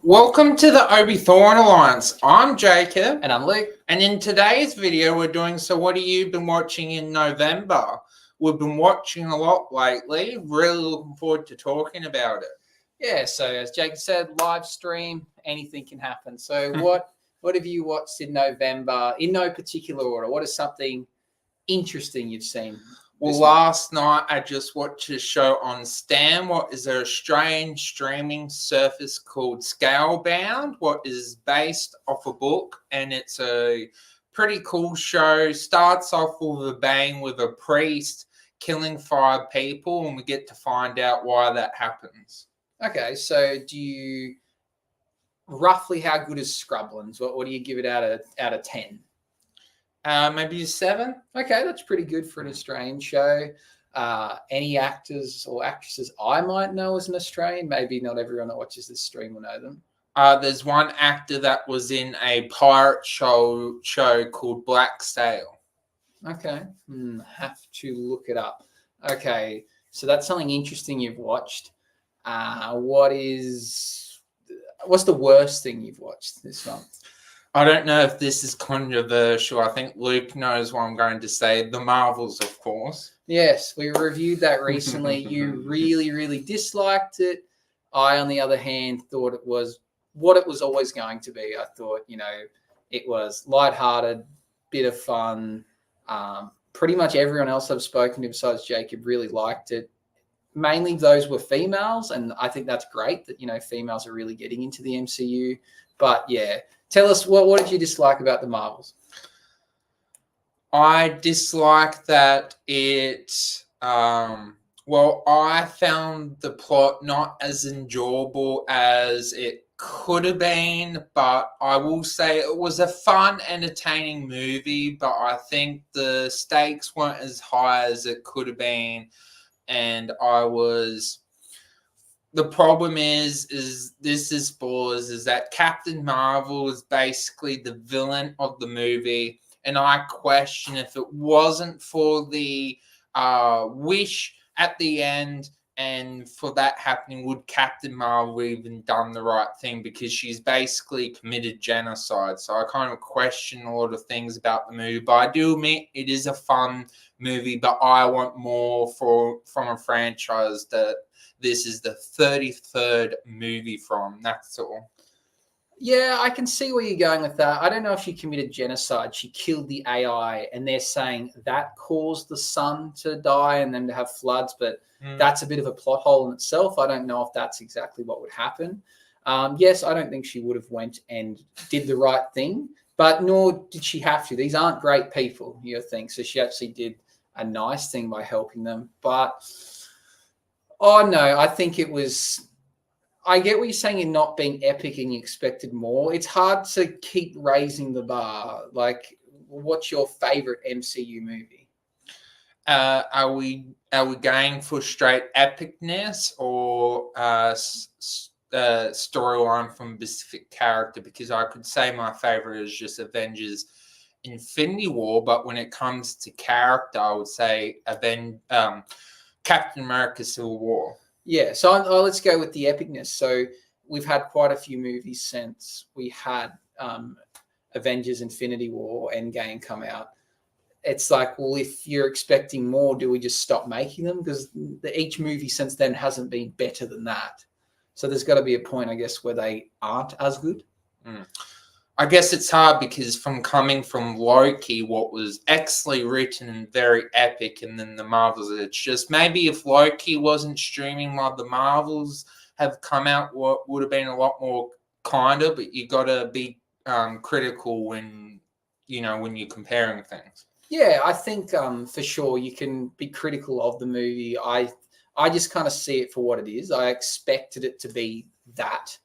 Welcome to the Obi Thorn Alliance. I'm Jacob. And I'm Luke. And in today's video, we're doing So What Have You Been Watching in November? We've been watching a lot lately. Really looking forward to talking about it. Yeah, so as Jacob said, live stream, anything can happen. So what have you watched in November in no particular order? What is something interesting you've seen? Well, last night I just watched a show on Stan. What is an Australian streaming service called Scalebound? What is based off a book, and it's a pretty cool show. Starts off with a bang with a priest killing 5 people, and we get to find out why that happens. Okay, so do you roughly how good is Scrublands? What do you give it out of 10? Maybe a 7. Okay, that's pretty good for an Australian show. Any actors or actresses I might know as an Australian? Maybe not everyone that watches this stream will know them. There's one actor that was in a pirate show called Black Sail. Okay, have to look it up. Okay, so that's something interesting you've watched. What's the worst thing you've watched this month? I don't know if this is controversial. I think Luke knows what I'm going to say. The Marvels, of course. Yes, we reviewed that recently. You really, really disliked it. I, on the other hand, thought it was what it was always going to be. I thought, it was lighthearted, bit of fun. Pretty much everyone else I've spoken to besides Jacob really liked it. Mainly those were females, and I think that's great that, females are really getting into the MCU. But, yeah. Tell us, what did you dislike about the Marvels? I dislike that it, I found the plot not as enjoyable as it could have been, but I will say it was a fun, entertaining movie, but I think the stakes weren't as high as it could have been, and the problem is this is spoilers, is that Captain Marvel is basically the villain of the movie. And I question if it wasn't for the wish at the end and for that happening, would Captain Marvel even done the right thing? Because she's basically committed genocide. So I kind of question a lot of things about the movie. But I do admit it is a fun movie, but I want more from a franchise that this is the 33rd movie from. That's all. Yeah, I can see where you're going with that. I don't know if she committed genocide. She killed the AI, and they're saying that caused the sun to die and them to have floods, but that's a bit of a plot hole in itself. I don't know if that's exactly what would happen. Yes, I don't think she would have went and did the right thing, but nor did she have to. These aren't great people, you think. So she actually did a nice thing by helping them. But, oh, no, I think it was... I get what you're saying in not being epic and you expected more. It's hard to keep raising the bar. Like, what's your favorite MCU movie? Are we going for straight epicness or storyline from a specific character? Because I could say my favorite is just Avengers Infinity War, but when it comes to character, I would say Captain America Civil War. Yeah, so let's go with the epicness. So we've had quite a few movies since we had Avengers Infinity War Endgame come out. It's like, well, if you're expecting more, do we just stop making them? Because each movie since then hasn't been better than that. So there's got to be a point, I guess, where they aren't as good. I guess it's hard because coming from Loki, what was excellently written and very epic, and then the Marvels, it's just maybe if Loki wasn't streaming while the Marvels have come out, what would have been a lot more kinder, but you got to be critical when you're comparing things. Yeah, I think for sure you can be critical of the movie. I just kind of see it for what it is. I expected it to be that.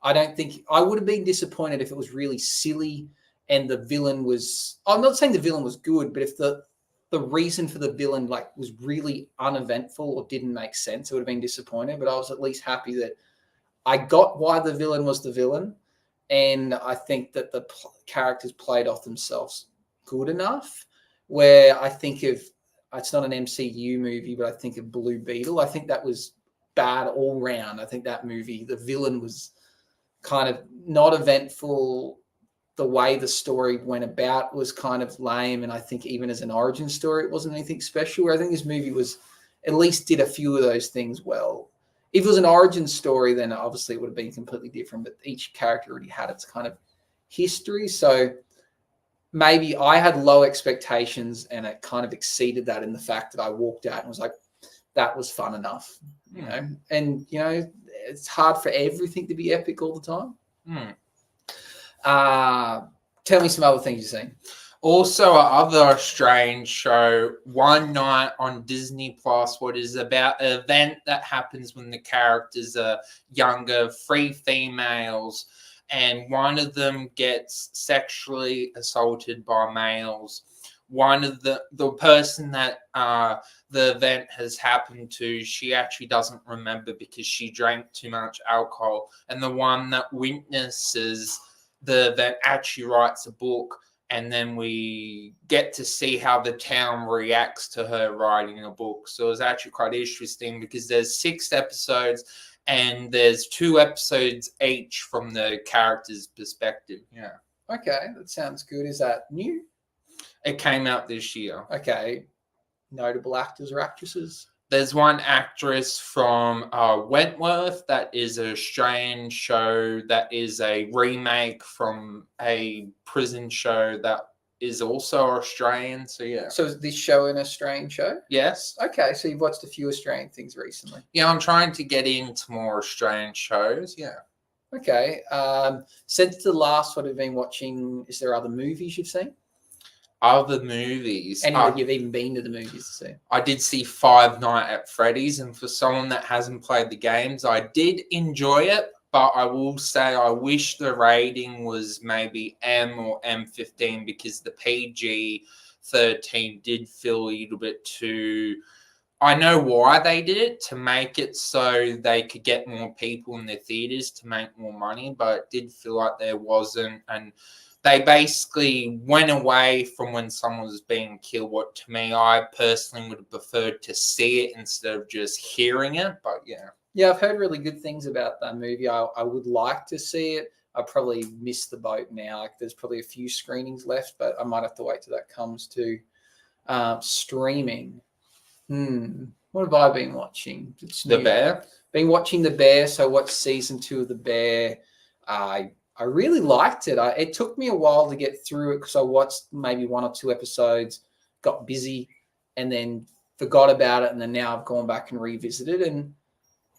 I don't think I would have been disappointed if it was really silly and the villain was. I'm not saying the villain was good, but if the reason for the villain was really uneventful or didn't make sense, I would have been disappointed. But I was at least happy that I got why the villain was the villain, and I think that the characters played off themselves good enough. Where I think it's not an MCU movie, but I think of Blue Beetle. I think that was bad all round. I think that movie, the villain was kind of not eventful. The way the story went about was kind of lame, and I think even as an origin story, it wasn't anything special. Where I think this movie was at least did a few of those things well. If it was an origin story, then obviously it would have been completely different. But each character already had its kind of history, so maybe I had low expectations, and it kind of exceeded that in the fact that I walked out and was like, "That was fun enough," you know. And it's hard for everything to be epic all the time. Tell me some other things you've seen. Also, other Australian show, One Night on Disney Plus, what is about an event that happens when the characters are younger, 3 females, and one of them gets sexually assaulted by males. One of the person that the event has happened to, she actually doesn't remember because she drank too much alcohol, and the one that witnesses the event actually writes a book, and then we get to see how the town reacts to her writing a book. So it's actually quite interesting because there's 6 episodes and there's 2 episodes each from the character's perspective. Yeah. Okay, that sounds good. Is that new? It came out this year. Okay. Notable actors or actresses? There's one actress from Wentworth that is an Australian show that is a remake from a prison show that is also Australian. So, yeah. So is this show an Australian show? Yes. Okay, so you've watched a few Australian things recently. Yeah, I'm trying to get into more Australian shows. Yeah. Okay. Since the last one I've been watching, is there other movies you've seen? Other movies. Anyone you've even been to the movies to see? I did see Five Nights at Freddy's, and for someone that hasn't played the games, I did enjoy it, but I will say I wish the rating was maybe M or M15 because the PG-13 did feel a little bit too... I know why they did it, to make it so they could get more people in their theaters to make more money, but it did feel like there wasn't, and they basically went away from when someone was being killed. What to me, I personally would have preferred to see it instead of just hearing it. But yeah. Yeah, I've heard really good things about that movie. I would like to see it. I probably missed the boat now. Like, there's probably a few screenings left, but I might have to wait till that comes to streaming. What have I been watching? The Bear? Been watching The Bear. So I watched season 2 of The Bear. I really liked it. It took me a while to get through it because I watched maybe 1 or 2 episodes, got busy, and then forgot about it. And then now I've gone back and revisited. And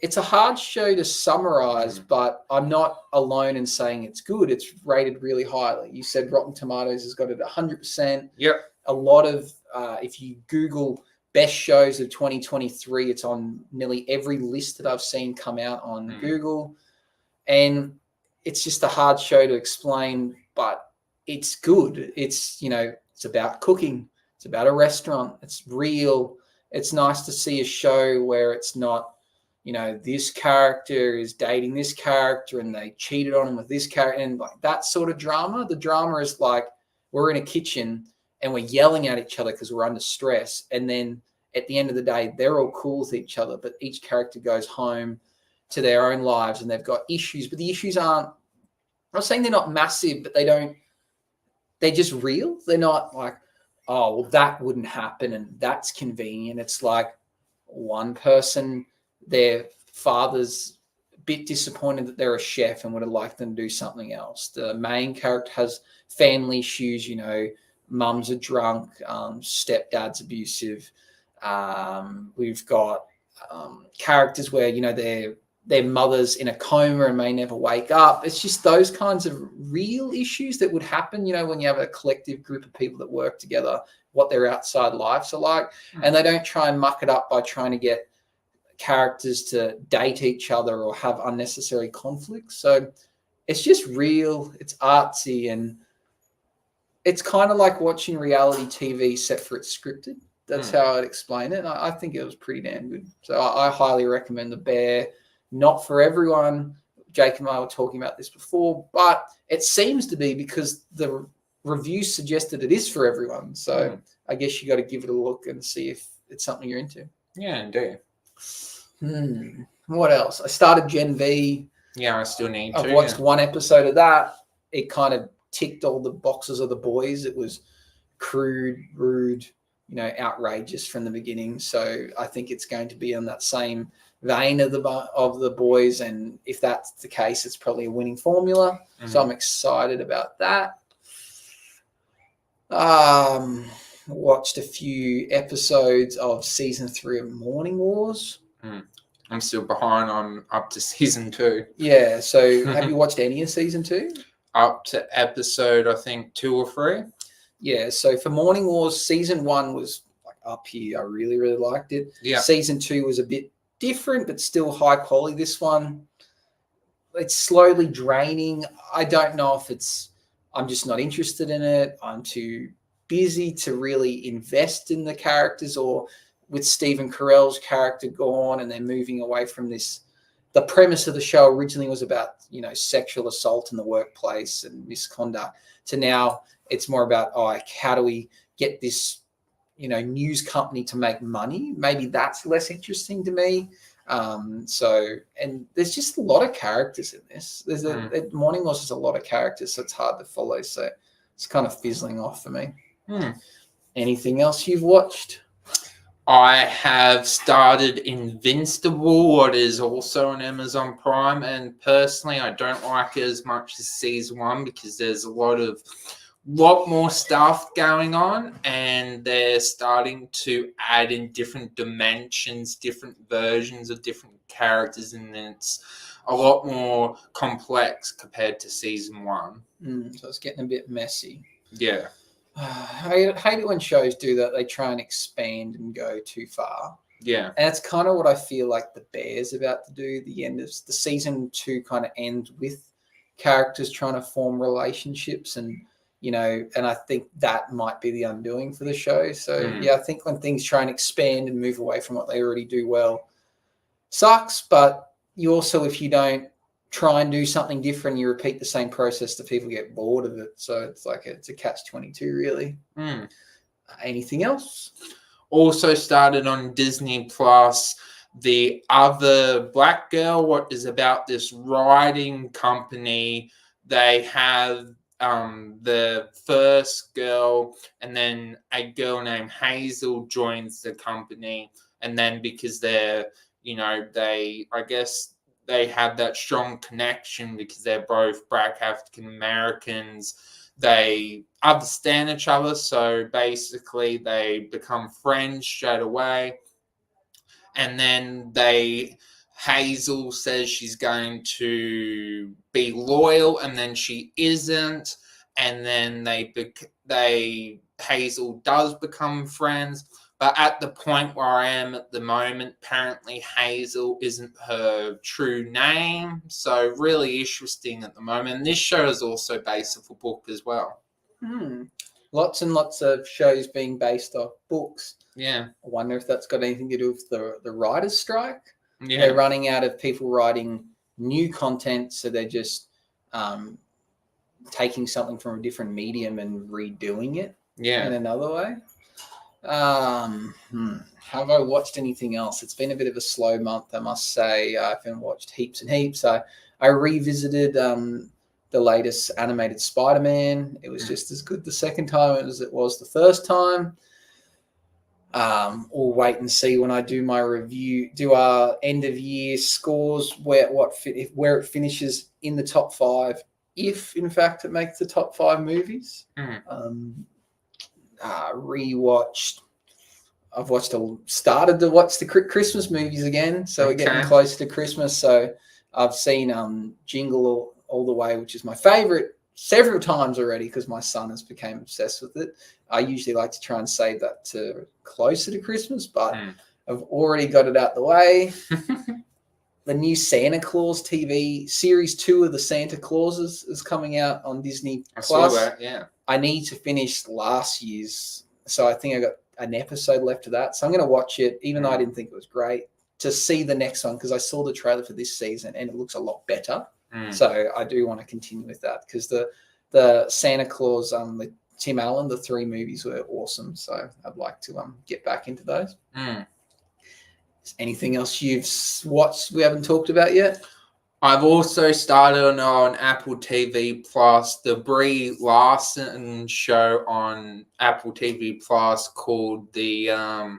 it's a hard show to summarize, but I'm not alone in saying it's good. It's rated really highly. You said Rotten Tomatoes has got it at 100%. Yep. A lot of, if you Google best shows of 2023, it's on nearly every list that I've seen come out on Google. And it's just a hard show to explain, but it's good. It's, it's about cooking. It's about a restaurant. It's real. It's nice to see a show where it's not, this character is dating this character and they cheated on him with this character, and like that sort of drama. The drama is like we're in a kitchen and we're yelling at each other because we're under stress. And then at the end of the day, they're all cool with each other, but each character goes home to their own lives and they've got issues, but the issues aren't, I'm not saying they're not massive, but they're just real. They're not like, oh, well, that wouldn't happen and that's convenient. It's like one person, their father's a bit disappointed that they're a chef and would have liked them to do something else. The main character has family issues, mums are drunk, stepdad's abusive. We've got characters where, their mother's in a coma and may never wake up. It's just those kinds of real issues that would happen, when you have a collective group of people that work together, what their outside lives are like. And they don't try and muck it up by trying to get characters to date each other or have unnecessary conflicts. So it's just real, it's artsy, and it's kind of like watching reality TV except for it's scripted. That's how I'd explain it. And I think it was pretty damn good. So I highly recommend The Bear. Not for everyone. Jake and I were talking about this before, but it seems to be because the reviews suggested it is for everyone. So I guess you got to give it a look and see if it's something you're into. Yeah, indeed. What else? I started Gen V. Yeah, I still need to. I've watched one episode of that. It kind of ticked all the boxes of The Boys. It was crude, rude, outrageous from the beginning. So I think it's going to be on that same vein of the Boys. And if that's the case, it's probably a winning formula. Mm. So I'm excited about that. Watched a few episodes of season 3 of Morning Wars. I'm still behind. I'm up to season 2. Yeah. So have you watched any of season 2? Up to episode, I think 2 or 3. Yeah. So for Morning Wars, season 1 was like up here. I really, really liked it. Yeah. Season 2 was a bit different, but still high quality. This one, it's slowly draining. I don't know if I'm just not interested in it. I'm too busy to really invest in the characters, or with Stephen Carell's character gone and they're moving away from this. The premise of the show originally was about, sexual assault in the workplace and misconduct, to now it's more about, how do we get this, news company to make money? Maybe that's less interesting to me. And there's just a lot of characters in this. Morning Wars has a lot of characters, so it's hard to follow. So it's kind of fizzling off for me. Anything else you've watched? I have started Invincible, what is also on Amazon Prime, and personally I don't like it as much as season 1 because there's a lot more stuff going on, and they're starting to add in different dimensions, different versions of different characters, and it's a lot more complex compared to season 1. So it's getting a bit messy. Yeah. I hate it when shows do that. They try and expand and go too far. Yeah. And it's kind of what I feel like The Bear's about to do. The end of the season 2 kind of ends with characters trying to form relationships, and and I think that might be the undoing for the show. So I think when things try and expand and move away from what they already do well, sucks. But you also, if you don't try and do something different, you repeat the same process, the people get bored of it. So it's like it's a catch-22 really. Anything else? Also started on Disney Plus, The Other Black Girl, what is about this writing company. They have the first girl, and then a girl named Hazel joins the company, and then because they're they have that strong connection because they're both Black African Americans. They understand each other, so basically they become friends straight away. And then Hazel says she's going to be loyal, and then she isn't. And then Hazel does become friends. But at the point where I am at the moment, apparently Hazel isn't her true name. So really interesting at the moment. And this show is also based off a book as well. Lots and lots of shows being based off books. Yeah. I wonder if that's got anything to do with the writer's strike. Yeah. They're running out of people writing new content, so they're just taking something from a different medium and redoing it in another way. Have I watched anything else? It's been a bit of a slow month, I must say. I haven't watched heaps and heaps. I revisited the latest animated Spider-Man. It was just as good the second time as it was the first time. We'll wait and see when I do my review, do our end of year scores, where it finishes in the top 5, if in fact it makes the top 5 movies. Started to watch the Christmas movies again, so we're getting closer to Christmas. So I've seen Jingle All the Way, which is my favorite, several times already because my son has become obsessed with it. I usually like to try and save that to closer to Christmas, but I've already got it out the way. The new Santa Claus TV series 2 of the Santa Clauses is coming out on Disney Plus. I saw that, yeah. I need to finish last year's, so I think I got an episode left of that. So I'm going to watch it, even though I didn't think it was great, to see the next one because I saw the trailer for this season and it looks a lot better. So I do want to continue with that because the Santa Claus, the Tim Allen, the 3 movies were awesome. So I'd like to get back into those. Is anything else you've watched we haven't talked about yet? I've also started on Apple TV Plus the Brie Larson show on Apple TV Plus called the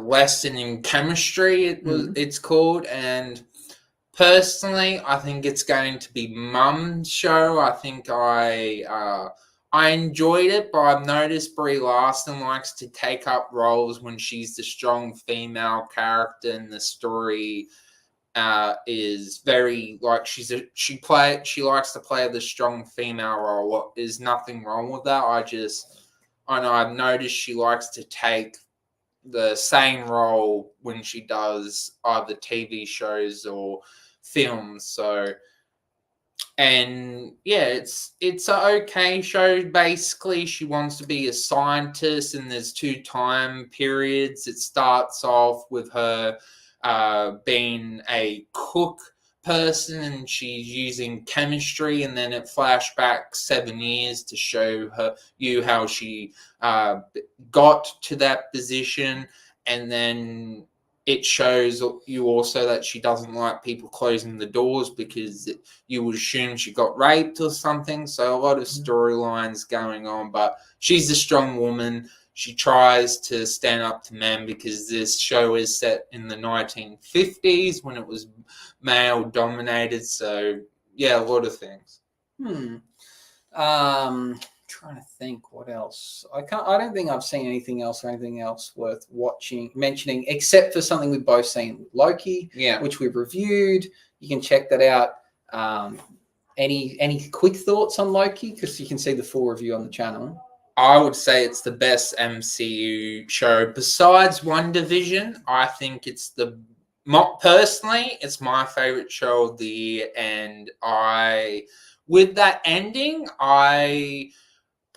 lesson in chemistry. It's called, and personally, I think it's going to be Mum's show. I think I enjoyed it, but I've noticed Brie Larson likes to take up roles when she's the strong female character in the story. Is very like she likes to play the strong female role. There's nothing wrong with that. I know I've noticed she likes to take the same role when she does either TV shows or films. So, and yeah, it's an okay show. Basically, she wants to be a scientist, and there's two time periods. It starts off with her being a cook person, and she's using chemistry, and then it flashbacks 7 years to show you how she got to that position, and then it shows you also that she doesn't like people closing the doors because you would assume she got raped or something. So a lot of storylines going on, but she's a strong woman. She tries to stand up to men because this show is set in the 1950s when it was male dominated. So yeah, a lot of things. Trying to think what else. I don't think I've seen anything else or anything else worth mentioning, except for something we've both seen, Loki, which we've reviewed. You can check that out. Any quick thoughts on Loki? Because you can see the full review on the channel. I would say it's the best MCU show besides WandaVision. I think it's personally, it's my favorite show of the year, and with that ending, I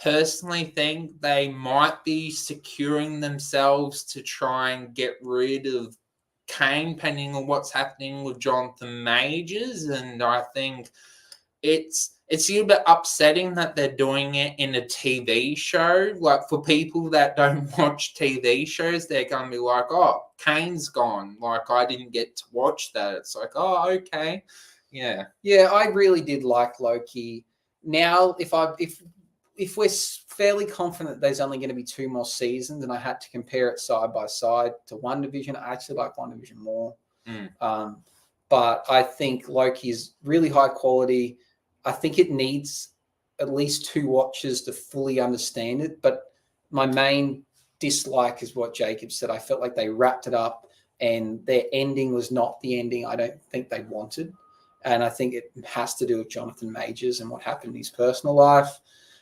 personally think they might be securing themselves to try and get rid of Kane, depending on what's happening with Jonathan Majors, and I think it's a little bit upsetting that they're doing it in a TV show. Like, for people that don't watch TV shows, they're going to be like, oh, Kane's gone. Like, I didn't get to watch that. It's like, oh, okay. Yeah. Yeah, I really did like Loki. Now, if we're fairly confident there's only going to be 2 more seasons and I had to compare it side by side to WandaVision, I actually like WandaVision more. But I think Loki is really high quality. I think it needs at least 2 watches to fully understand it. But my main dislike is what Jacob said. I felt like they wrapped it up and their ending was not the ending I don't think they wanted. And I think it has to do with Jonathan Majors and what happened in his personal life.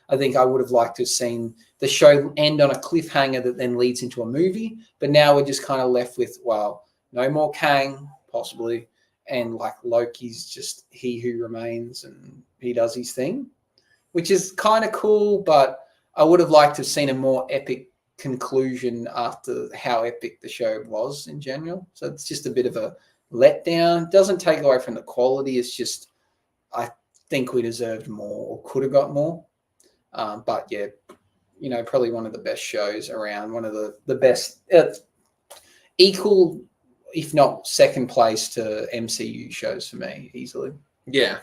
I think I would have liked to have seen the show end on a cliffhanger that then leads into a movie. But now we're just kind of left with, well, no more Kang, possibly. And like Loki's just he who remains and he does his thing, which is kind of cool. But I would have liked to have seen a more epic conclusion after how epic the show was in general. So it's just a bit of a letdown. Doesn't take away from the quality. It's just I think we deserved more or could have got more. But yeah, probably one of the best shows around, one of the best, equal, if not second place to MCU shows for me, easily. Yeah.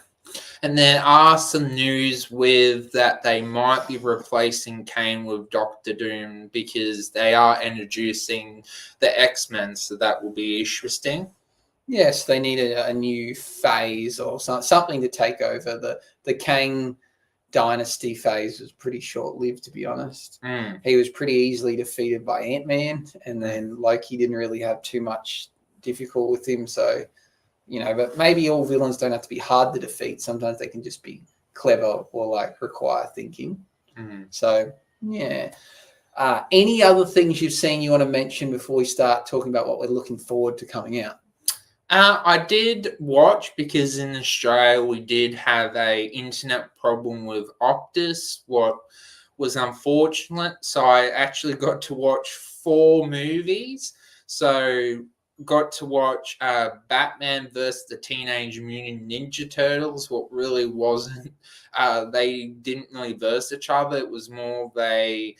And there are some news with that they might be replacing Kane with Doctor Doom because they are introducing the X-Men, so that will be interesting. Yes, they need a new phase or something to take over. The Kang dynasty phase was pretty short-lived, to be honest. He was pretty easily defeated by Ant-Man, and then Loki didn't really have too much difficult with him. So, but maybe all villains don't have to be hard to defeat. Sometimes they can just be clever or like require thinking. So, yeah. Any other things you've seen you want to mention before we start talking about what we're looking forward to coming out? I did watch, because in Australia we did have a internet problem with Optus, what was unfortunate. So I actually got to watch 4 movies. So got to watch Batman versus the Teenage Mutant Ninja Turtles. What really wasn't, they didn't really verse each other. It was more they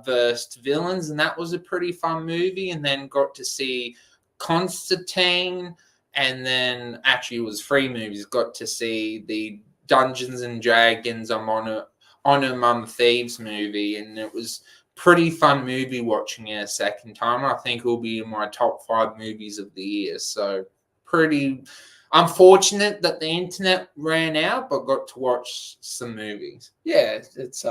versed villains, and that was a pretty fun movie. And then got to see Constantine, and then actually it was 3 movies. Got to see the Dungeons and Dragons Honor Among Thieves movie, and it was pretty fun movie watching it a second time. I think it will be in my top 5 movies of the year. So pretty unfortunate that the internet ran out, but got to watch some movies. Yeah, it's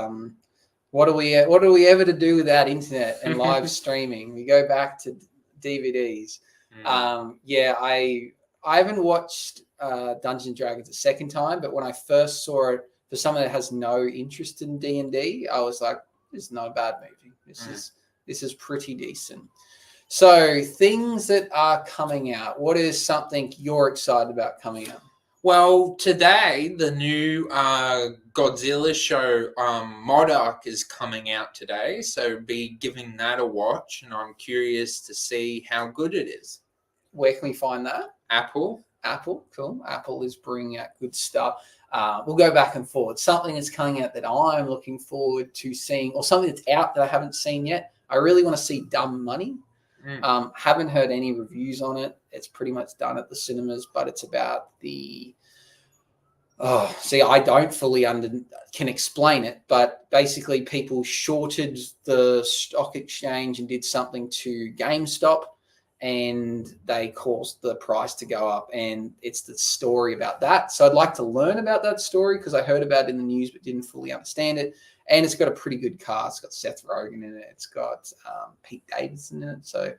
what are we ever to do without internet and live streaming? We go back to DVDs. Yeah, I haven't watched Dungeons and Dragons a second time, but when I first saw it, for someone that has no interest in D&D, I was like, this is not a bad movie. This is pretty decent. So things that are coming out. What is something you're excited about coming out? Well, today the new Godzilla show MODOK is coming out today, so be giving that a watch, and I'm curious to see how good it is. Where can we find that? Apple, cool. Apple is bringing out good stuff. We'll go back and forward. Something that's coming out that I'm looking forward to seeing, or something that's out that I haven't seen yet. I really want to see Dumb Money. Haven't heard any reviews on it. It's pretty much done at the cinemas, but it's about the I don't fully can explain it, but basically people shorted the stock exchange and did something to GameStop, and they caused the price to go up, and it's the story about that. So I'd like to learn about that story because I heard about it in the news but didn't fully understand it. And it's got a pretty good cast. It's got Seth Rogen in it. It's got Pete Davidson in it. So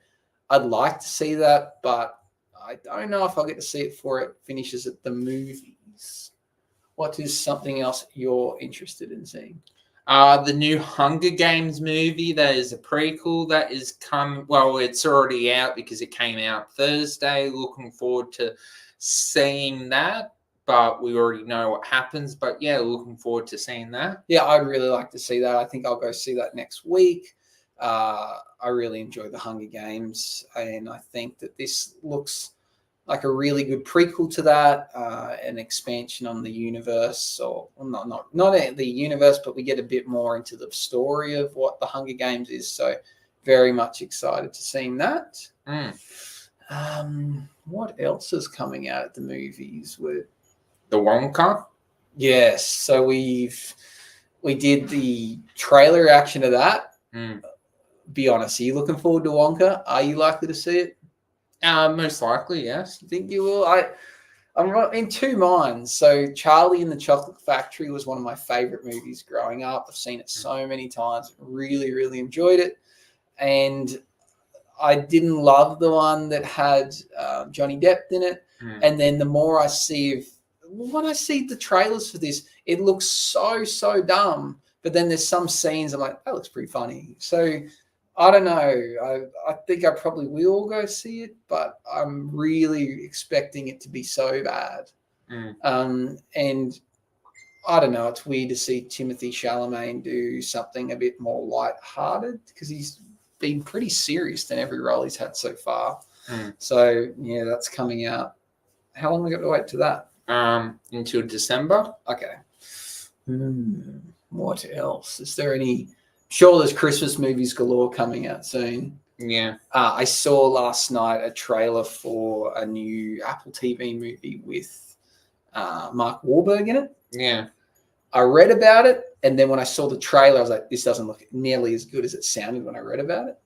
I'd like to see that, but I don't know if I'll get to see it before it finishes at the movies. What is something else you're interested in seeing? The new Hunger Games movie. That is a prequel that is come. Well, it's already out because it came out Thursday. Looking forward to seeing that. But we already know what happens. But yeah, looking forward to seeing that. Yeah, I'd really like to see that. I think I'll go see that next week. I really enjoy the Hunger Games, and I think that this looks like a really good prequel to that, an expansion on the universe, or not the universe, but we get a bit more into the story of what the Hunger Games is. So very much excited to seeing that. What else is coming out at the movies? The Wonka? Yes. So we did the trailer reaction to that. Be honest, are you looking forward to Wonka? Are you likely to see it? Most likely, yes. You think you will? I'm in two minds. So Charlie and the Chocolate Factory was one of my favorite movies growing up. I've seen it so many times. Really, really enjoyed it. And I didn't love the one that had Johnny Depp in it. And then the more I see when I see the trailers for this, it looks so dumb. But then there's some scenes I'm like, that looks pretty funny. So I don't know. I think I probably will go see it, but I'm really expecting it to be so bad. And I don't know. It's weird to see Timothée Chalamet do something a bit more lighthearted because he's been pretty serious in every role he's had so far. So yeah, that's coming out. How long have we got to wait to that? Until December. Okay. What else? Is there any? Sure, there's Christmas movies galore coming out soon. Yeah. I saw last night a trailer for a new Apple TV movie with Mark Wahlberg in it. Yeah. I read about it, and then when I saw the trailer, I was like, this doesn't look nearly as good as it sounded when I read about it.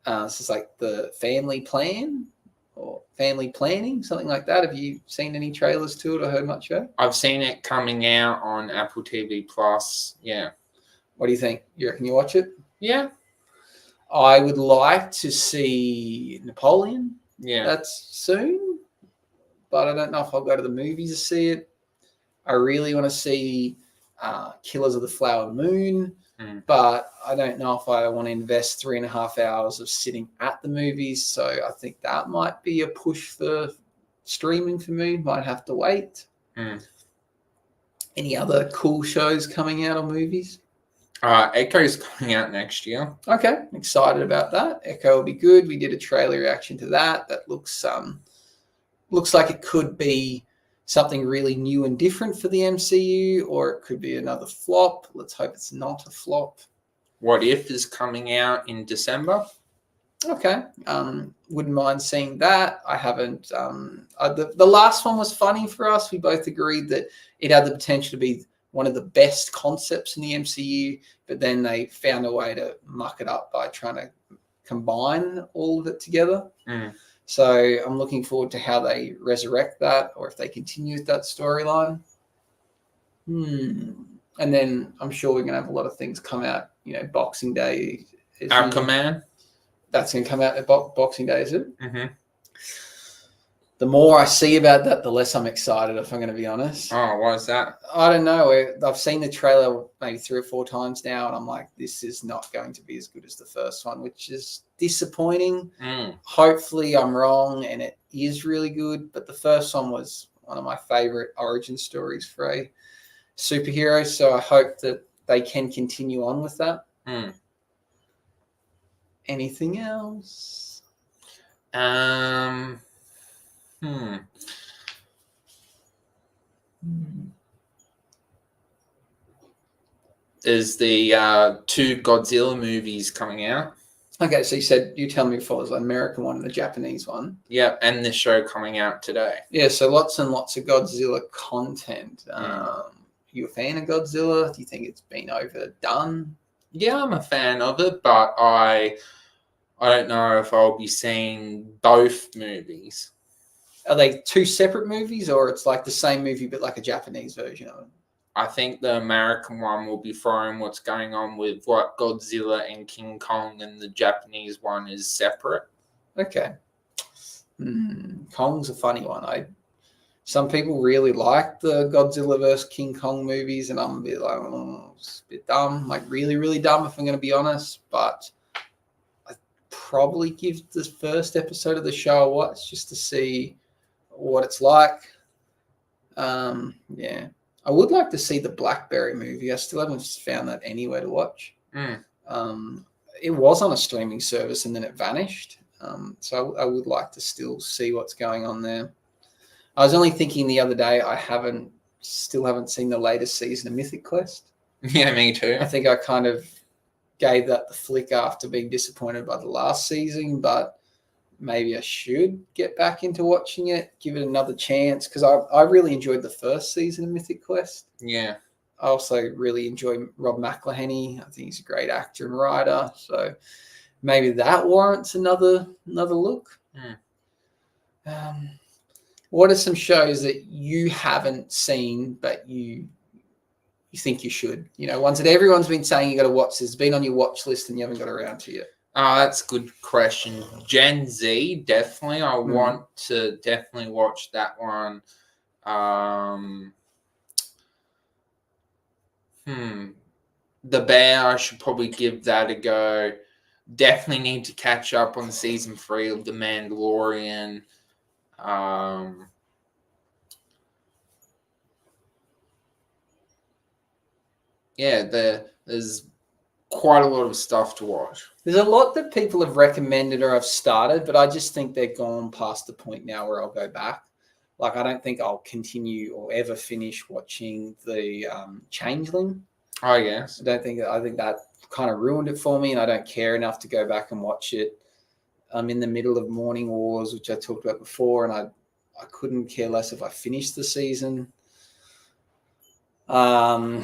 This is like the Family Plan or Family Planning, something like that. Have you seen any trailers to it or heard much of it? I've seen it coming out on Apple TV Plus. Yeah. What do you think? You reckon you watch it? Yeah. I would like to see Napoleon. Yeah. That's soon, but I don't know if I'll go to the movies to see it. I really want to see Killers of the Flower Moon, but I don't know if I want to invest 3.5 hours of sitting at the movies. So I think that might be a push for streaming for me. Might have to wait. Any other cool shows coming out on movies? Echo's coming out next year. Okay, excited about that. Echo will be good. We did a trailer reaction to that. That looks like it could be something really new and different for the MCU, or it could be another flop. Let's hope it's not a flop. What If is coming out in December. Okay. Wouldn't mind seeing that. I haven't. The last one was funny for us. We both agreed that it had the potential to be one of the best concepts in the MCU, but then they found a way to muck it up by trying to combine all of it together. So I'm looking forward to how they resurrect that, or if they continue with that storyline. And then I'm sure we're going to have a lot of things come out. Boxing Day. Aquaman. That's going to come out at Boxing Day, is it? The more I see about that, the less I'm excited, if I'm going to be honest. Oh, why is that? I don't know. I've seen the trailer maybe 3 or 4 times now, and I'm like, this is not going to be as good as the first one, which is disappointing. Hopefully I'm wrong and it is really good, but the first one was one of my favorite origin stories for a superhero, so I hope that they can continue on with that. Anything else? There's the 2 Godzilla movies coming out. Okay, so you tell me before there's an American one and the Japanese one. Yeah, and the show coming out today. Yeah, so lots and lots of Godzilla content. You a fan of Godzilla? Do you think it's been overdone? Yeah, I'm a fan of it, but I don't know if I'll be seeing both movies. Are they 2 separate movies, or it's like the same movie but like a Japanese version of it? I think the American one will be throwing what's going on with what Godzilla and King Kong, and the Japanese one is separate. Okay. Kong's a funny one. Some people really like the Godzilla vs. King Kong movies, and I'm a bit like, it's a bit dumb, like really, really dumb if I'm going to be honest, but I'd probably give the first episode of the show a watch just to see what it's like. Yeah. I would like to see the Blackberry movie. I still haven't found that anywhere to watch. It was on a streaming service and then it vanished. So I would like to still see what's going on there. I was only thinking the other day, still haven't seen the latest season of Mythic Quest. Yeah, me too. I think I kind of gave that the flick after being disappointed by the last season, but maybe I should get back into watching it, give it another chance, because I really enjoyed the first season of Mythic Quest. Yeah. I also really enjoy Rob McElhenney. I think he's a great actor and writer, so maybe that warrants another look. What are some shows that you haven't seen but you think you should? Ones that everyone's been saying you got to watch. There's been on your watch list and you haven't got around to yet. Oh, that's a good question. Gen Z, definitely. I want to definitely watch that one. The Bear, I should probably give that a go. Definitely need to catch up on season 3 of The Mandalorian. There's quite a lot of stuff to watch. There's a lot that people have recommended or have started, but I just think they're gone past the point now where I'll go back. Like, I don't think I'll continue or ever finish watching the Changeling. Oh, yes. I think that kind of ruined it for me, and I don't care enough to go back and watch it. I'm in the middle of Morning Wars, which I talked about before, and I couldn't care less if I finished the season. I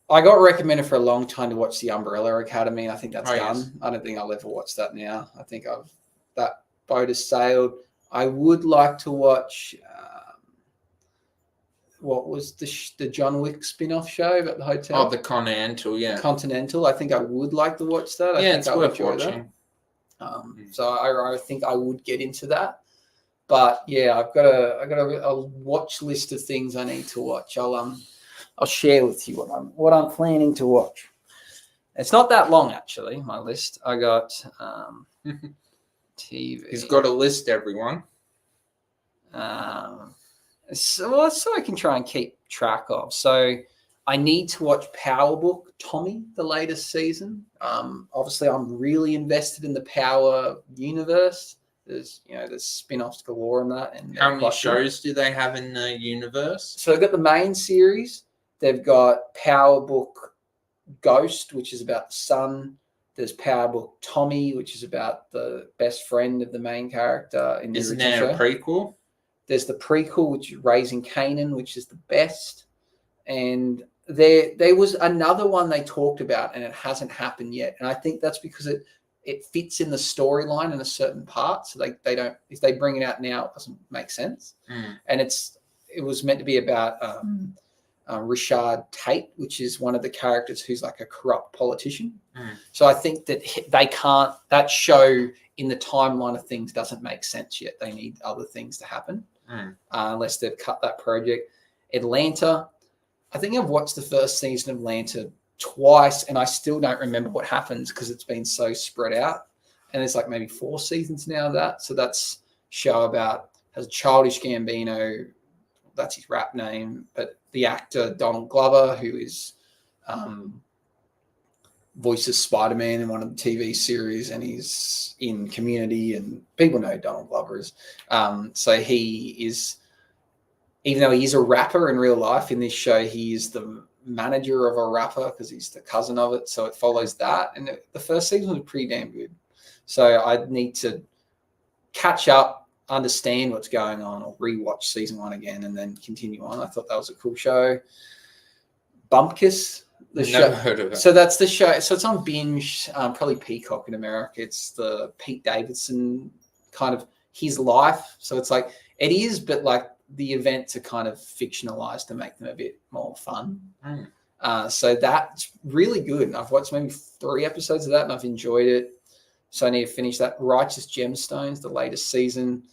got recommended for a long time to watch The Umbrella Academy, and I think that's done. Yes. I don't think I'll ever watch that now. I think that boat has sailed. I would like to watch what was the John Wick spin-off show about the hotel? Oh, the Continental, yeah. Continental. I think I would like to watch that. I think it's worth watching. So I think I would get into that. But yeah, I've got a watch list of things I need to watch. I'll share with you what I'm planning to watch. It's not that long actually, my list. I got TV. He's got a list, everyone. So I can try and keep track of. So I need to watch Power Book Tommy, the latest season. Obviously, I'm really invested in the Power universe. There's spin-offs galore in that. And how many shows do they have in the universe? So they've got the main series. They've got Power Book Ghost, which is about the son There's Power Book Tommy, which is about the best friend of the main character in the Isn't original there a show. prequel? There's the prequel, which is Raising Kanan, which is the best. And there was another one they talked about, and it hasn't happened yet. And I think that's because it fits in the storyline in a certain part. So they don't, if they bring it out now, it doesn't make sense. And it was meant to be about Richard Tate, which is one of the characters who's like a corrupt politician. So I think that that show in the timeline of things doesn't make sense yet. They need other things to happen unless they've cut that project. Atlanta, I think I've watched the first season of Atlanta twice, and I still don't remember what happens because it's been so spread out. And there's like maybe 4 seasons now of that. So that's a show about, has a Childish Gambino, that's his rap name, but the actor Donald Glover, who is voices Spider-Man in one of the TV series, and he's in Community, and people know Donald Glover is. So he is, even though he is a rapper in real life, in this show, he is the manager of a rapper because he's the cousin of it. So it follows that. And the first season was pretty damn good. So I need to catch up, understand what's going on, or rewatch season 1 again and then continue on. I thought that was a cool show. Bumpkiss, the show. Never heard of it. So that's the show. So it's on Binge, probably Peacock in America. It's the Pete Davidson kind of his life. So it's like, it is, but like the events are kind of fictionalized to make them a bit more fun. So that's really good. I've watched maybe 3 episodes of that and I've enjoyed it. So I need to finish that. Righteous Gemstones, the latest season.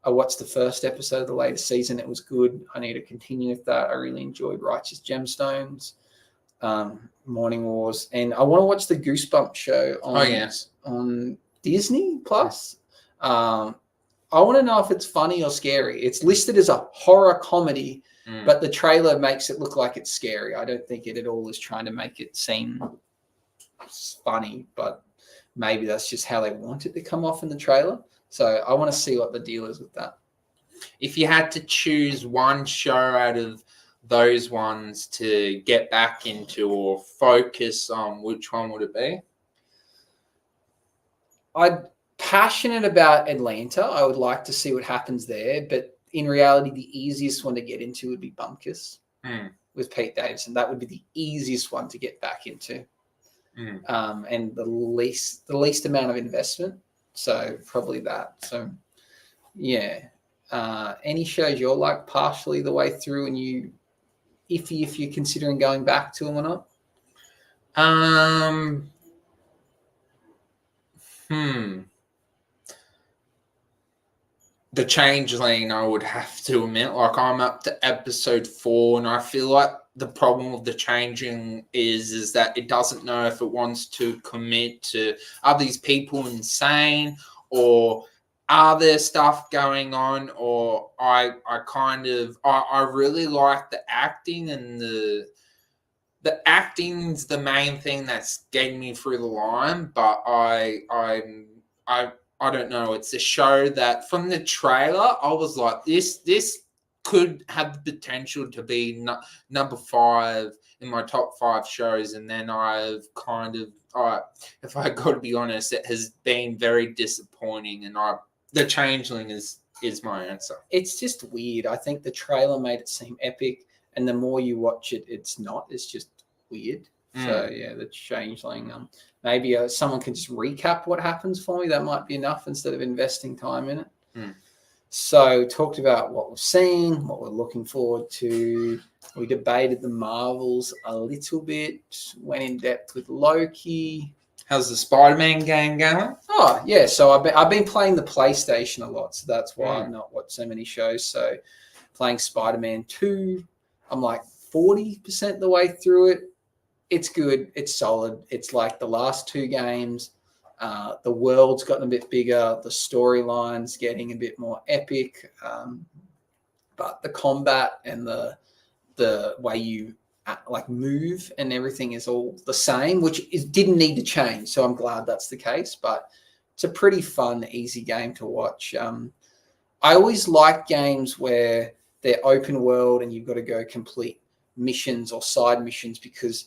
I watched the first episode of the latest season. It was good. I need to continue with that. I really enjoyed Righteous Gemstones, Morning Wars. And I want to watch the Goosebumps show on Disney Plus. I want to know if it's funny or scary. It's listed as a horror comedy, but the trailer makes it look like it's scary. I don't think it at all is trying to make it seem funny, but maybe that's just how they want it to come off in the trailer. So I want to see what the deal is with that. If you had to choose one show out of those ones to get back into or focus on, which one would it be? I'm passionate about Atlanta. I would like to see what happens there, but in reality, the easiest one to get into would be Bumpkiss with Pete Davidson. That would be the easiest one to get back into, and the least amount of investment. So probably that. So yeah, any shows you're like partially the way through, and you iffy if you're considering going back to them or not? The Changeling, I would have to admit, like I'm up to episode 4, and I feel like the problem with the Changeling is that it doesn't know if it wants to commit to, are these people insane, or are there stuff going on, or I really like the acting, and the acting's the main thing that's getting me through the line, but I don't know. It's a show that from the trailer, I was like, this could have the potential to be number 5 in my top 5 shows. And then I've kind of, if I got to be honest, it has been very disappointing. And The Changeling is my answer. It's just weird. I think the trailer made it seem epic. And the more you watch it, it's not. It's just weird. So yeah, The Changeling. Maybe someone can just recap what happens for me. That might be enough instead of investing time in it. So talked about what we've seen, what we're looking forward to. We debated the Marvels a little bit. Went in depth with Loki. How's the Spider-Man game going? Oh yeah, so I've been playing the PlayStation a lot, so that's why I've not watched so many shows. So playing Spider-Man 2, I'm like 40% the way through it. It's good. It's solid. It's like the last 2 games. The world's gotten a bit bigger. The storyline's getting a bit more epic. But the combat and the way you like move and everything is all the same, which didn't need to change. So I'm glad that's the case. But it's a pretty fun, easy game to watch. I always like games where they're open world and you've got to go complete missions or side missions, because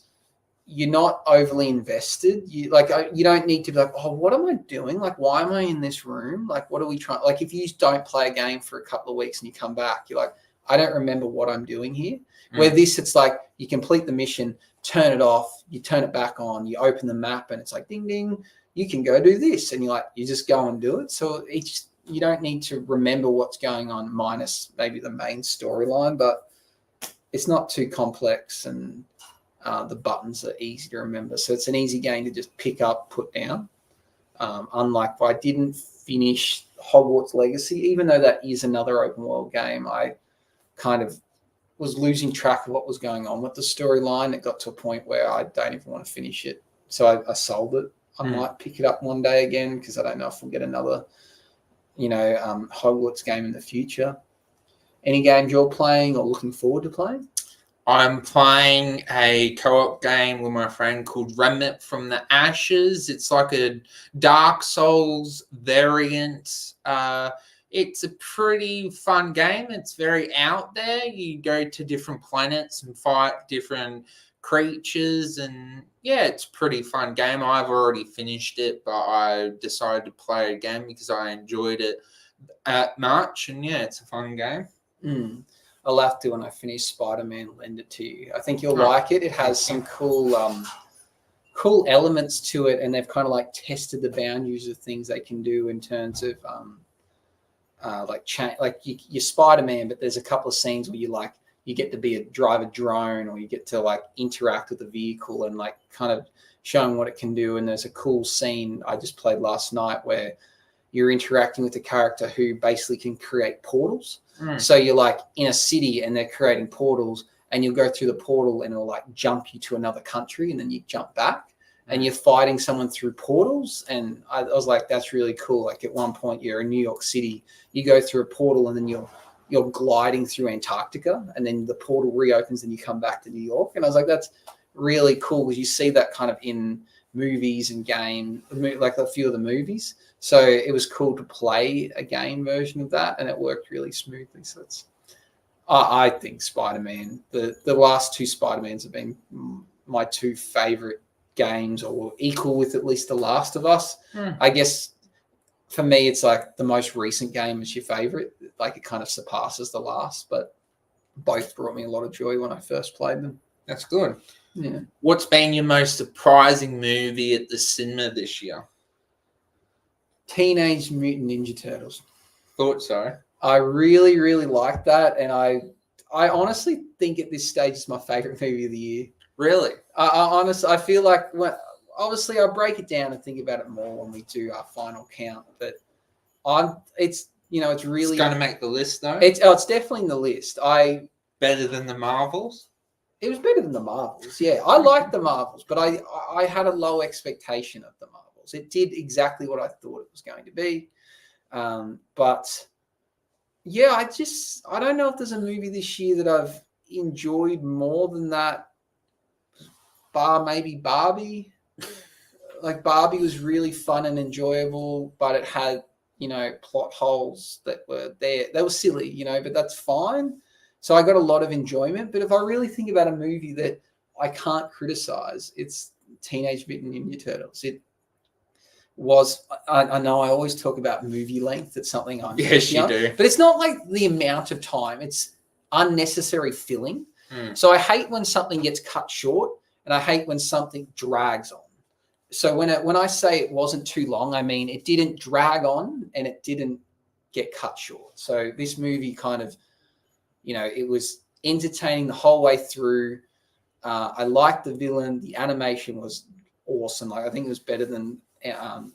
you're not overly invested. You don't need to be like, oh, what am I doing? Like, why am I in this room? Like, what are we trying? Like, if you don't play a game for a couple of weeks and you come back, you're like, I don't remember what I'm doing here. Where this, it's like you complete the mission, turn it off, you turn it back on, you open the map, and it's like, ding, ding, you can go do this. And you just go and do it. So you don't need to remember what's going on, minus maybe the main storyline, but it's not too complex, and the buttons are easy to remember. So it's an easy game to just pick up, put down. Unlike, I didn't finish Hogwarts Legacy, even though that is another open world game. I kind of was losing track of what was going on with the storyline. It got to a point where I don't even want to finish it. So I sold it. I might pick it up one day again, because I don't know if we'll get another, Hogwarts game in the future. Any games you're playing or looking forward to playing? I'm playing a co-op game with my friend called Remnant from the Ashes. It's like a Dark Souls variant. It's a pretty fun game. It's very out there. You go to different planets and fight different creatures, and yeah, it's a pretty fun game. I've already finished it, but I decided to play it again because I enjoyed it much, and yeah, it's a fun game. I'll have to, when I finish Spider-Man, lend it to you. I think you'll like it. It has some cool elements to it, and they've kind of like tested the boundaries of things they can do in terms of you're Spider-Man, but there's a couple of scenes where you get to drive a drone, or you get to like interact with the vehicle and like kind of showing what it can do. And there's a cool scene I just played last night where you're interacting with a character who basically can create portals. So you're like in a city and they're creating portals, and you'll go through the portal and it'll like jump you to another country, and then you jump back and you're fighting someone through portals. And I was like, that's really cool. Like at one point you're in New York City, you go through a portal, and then you're gliding through Antarctica, and then the portal reopens and you come back to New York. And I was like, that's really cool, because you see that kind of in movies and like a few of the movies. So it was cool to play a game version of that, and it worked really smoothly. So I think Spider-Man, the last two Spider-Mans have been my two favorite games, or equal with at least The Last of Us. I guess for me, it's like the most recent game is your favorite. Like it kind of surpasses the last, but both brought me a lot of joy when I first played them. That's good. Yeah. What's been your most surprising movie at the cinema this year? Teenage Mutant Ninja Turtles. Thought so. I really, really like that, and I honestly think at this stage it's my favorite movie of the year. Really? I feel like obviously I break it down and think about it more when we do our final count, but it's really, it's going to make the list though. It's definitely in the list. Better than the Marvels. It was better than the Marvels. Yeah, I liked the Marvels, but I had a low expectation of the Marvels. It did exactly what I thought it was going to be. But yeah, I don't know if there's a movie this year that I've enjoyed more than that, bar maybe Barbie. Like Barbie was really fun and enjoyable, but it had, plot holes that were there. They were silly, but that's fine. So I got a lot of enjoyment. But if I really think about a movie that I can't criticize, it's Teenage Mutant Ninja Turtles. It was, I know I always talk about movie length. It's something I'm yes, you do. But it's not like the amount of time. It's unnecessary filling. So I hate when something gets cut short, and I hate when something drags on. So when I say it wasn't too long, I mean it didn't drag on and it didn't get cut short. So this movie kind of, it was entertaining the whole way through. I liked the villain. The animation was awesome. Like I think it was better than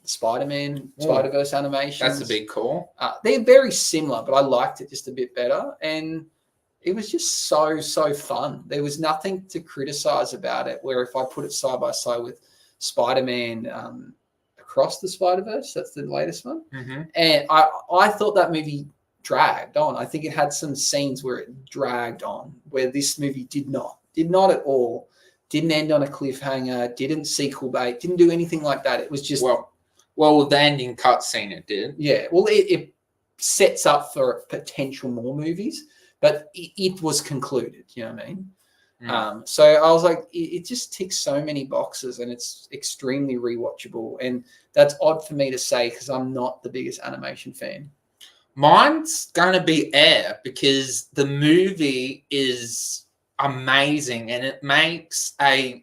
Spider-Man, Spider-Verse animation. That's a big call. They're very similar, but I liked it just a bit better. And it was just so fun. There was nothing to criticize about it, where if I put it side by side with Spider-Man Across the Spider-Verse, that's the latest one. And I thought that movie dragged on. I think it had some scenes where it dragged on, where this movie did not at all. Didn't end on a cliffhanger, didn't sequel bait, didn't do anything like that. It was just... Well, with the ending cutscene, it did. Yeah, well, it sets up for potential more movies, but it was concluded, you know what I mean? So I was like, it just ticks so many boxes, and it's extremely rewatchable. And that's odd for me to say because I'm not the biggest animation fan. Mine's gonna be Air because the movie is amazing and it makes a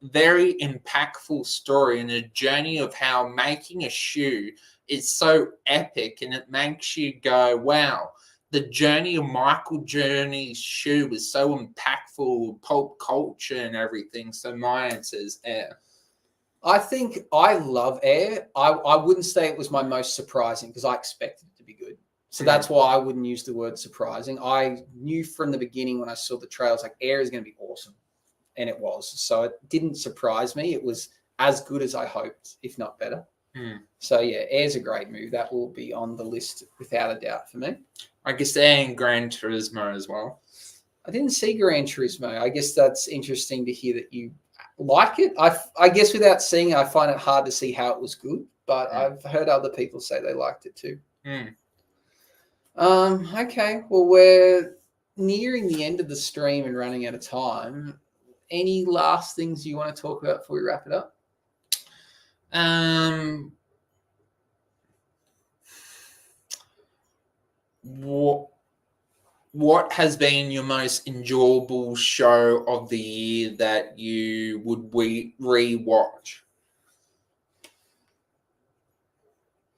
very impactful story and a journey of how making a shoe is so epic, and it makes you go, wow, the journey of Michael Journey's shoe was so impactful, pulp culture and everything. So my answer is Air. I think I love Air. I wouldn't say it was my most surprising because I expected it to be good. So that's why I wouldn't use the word surprising. I knew from the beginning when I saw the trailer, I was like, Air is going to be awesome. And it was. So it didn't surprise me. It was as good as I hoped, if not better. So yeah, Air's a great move. That will be on the list without a doubt for me. I guess Air and Gran Turismo as well. I didn't see Gran Turismo. I guess that's interesting to hear that you like it. I guess without seeing it, I find it hard to see how it was good, but I've heard other people say they liked it too. Okay, well, we're nearing the end of the stream and running out of time. Any last things you want to talk about before we wrap it up? What has been your most enjoyable show of the year that you would re-watch?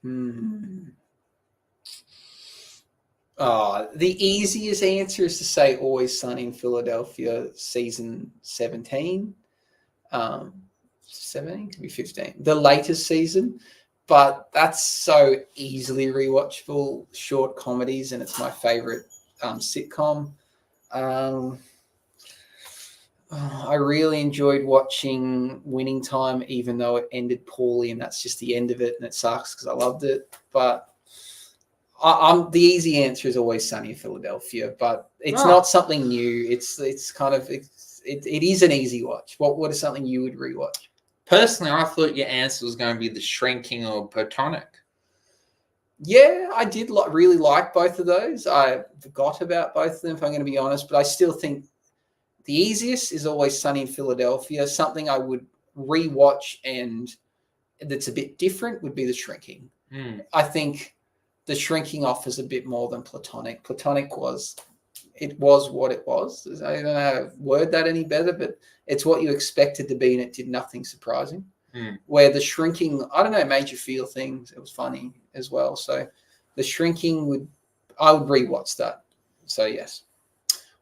The easiest answer is to say Always Sunny in Philadelphia season 17. 17 could be 15. The latest season, but that's so easily rewatchable. Short comedies, and it's my favorite sitcom. I really enjoyed watching Winning Time, even though it ended poorly, and that's just the end of it, and it sucks because I loved it. But the easy answer is Always Sunny in Philadelphia, but it's not something new. It's kind of it is an easy watch. What is something you would rewatch? Personally, I thought your answer was going to be The Shrinking or Platonic. Yeah, I did really like both of those. I forgot about both of them, if I'm going to be honest, but I still think the easiest is Always Sunny in Philadelphia. Something I would rewatch and that's a bit different would be The Shrinking. I think The Shrinking offers a bit more than Platonic. Platonic was what it was. I don't know how to word that any better, but it's what you expected to be, and it did nothing surprising. Where The Shrinking, I don't know, made you feel things. It was funny as well. So The Shrinking I would rewatch that. So yes.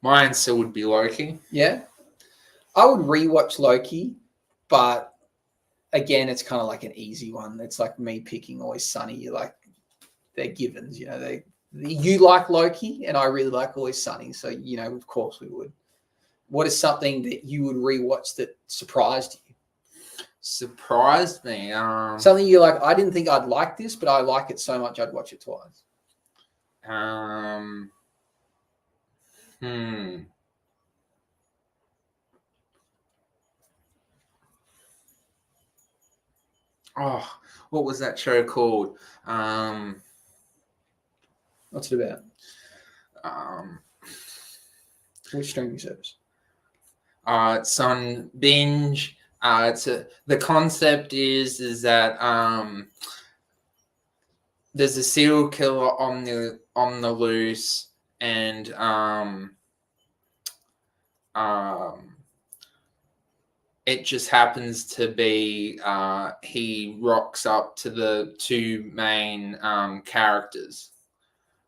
My answer would be Loki. Yeah. I would rewatch Loki, but again, it's kind of like an easy one. It's like me picking Always Sunny. They're givens, you like Loki and I really like Always Sunny. So, of course we would. What is something that you would rewatch that surprised you? Surprised me? Something you like, I didn't think I'd like this, but I like it so much I'd watch it twice. Oh, what was that show called? What's it about? Which streaming service? It's on Binge. The concept is that there's a serial killer on the loose, and it just happens to be he rocks up to the two main characters.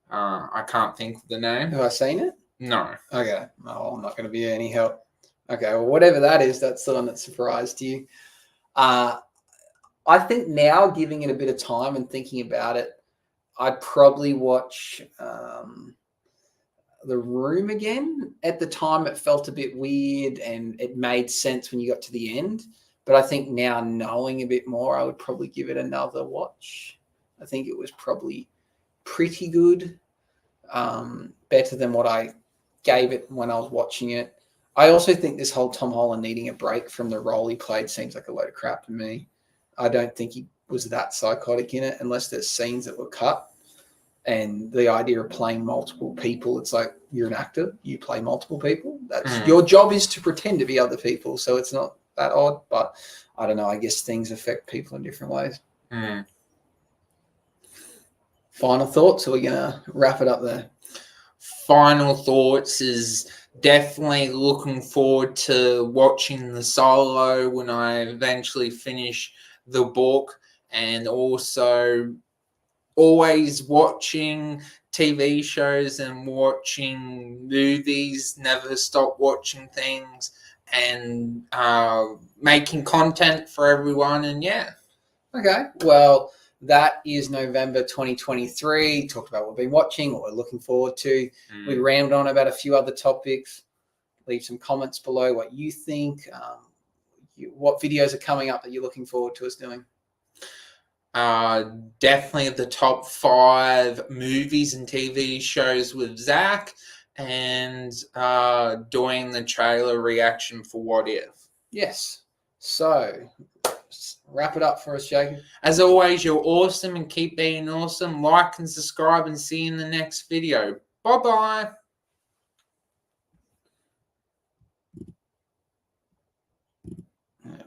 I can't think of the name. Have I seen it? No. Okay. No, I'm not going to be any help. Okay. Well, whatever that is, that's the one that surprised you. I think now, giving it a bit of time and thinking about it, I'd probably watch The Room again. At the time, it felt a bit weird and it made sense when you got to the end. But I think now, knowing a bit more, I would probably give it another watch. I think it was probably pretty good, better than what I gave it when I was watching it. I also think this whole Tom Holland needing a break from the role he played seems like a load of crap to me. I don't think he was that psychotic in it unless there's scenes that were cut. And the idea of playing multiple people, it's like you're an actor, you play multiple people. That's Mm. your job is to pretend to be other people. So it's not that odd, but I don't know. I guess things affect people in different ways. Mm. Final thoughts? Or are we gonna wrap it up there? Final thoughts is definitely looking forward to watching the Solo when I eventually finish the book, and also always watching TV shows and watching movies, never stop watching things, and making content for everyone. And yeah. Okay. Well, that is November 2023. Talked about what we've been watching, what we're looking forward to. We rambled on about a few other topics. Leave some comments below what you think. What videos are coming up that you're looking forward to us doing? Definitely the top 5 movies and TV shows with Zach, and doing the trailer reaction for What If. Yes. So wrap it up for us, Jacob. As always, you're awesome and keep being awesome. Like and subscribe, and see you in the next video. Bye-bye.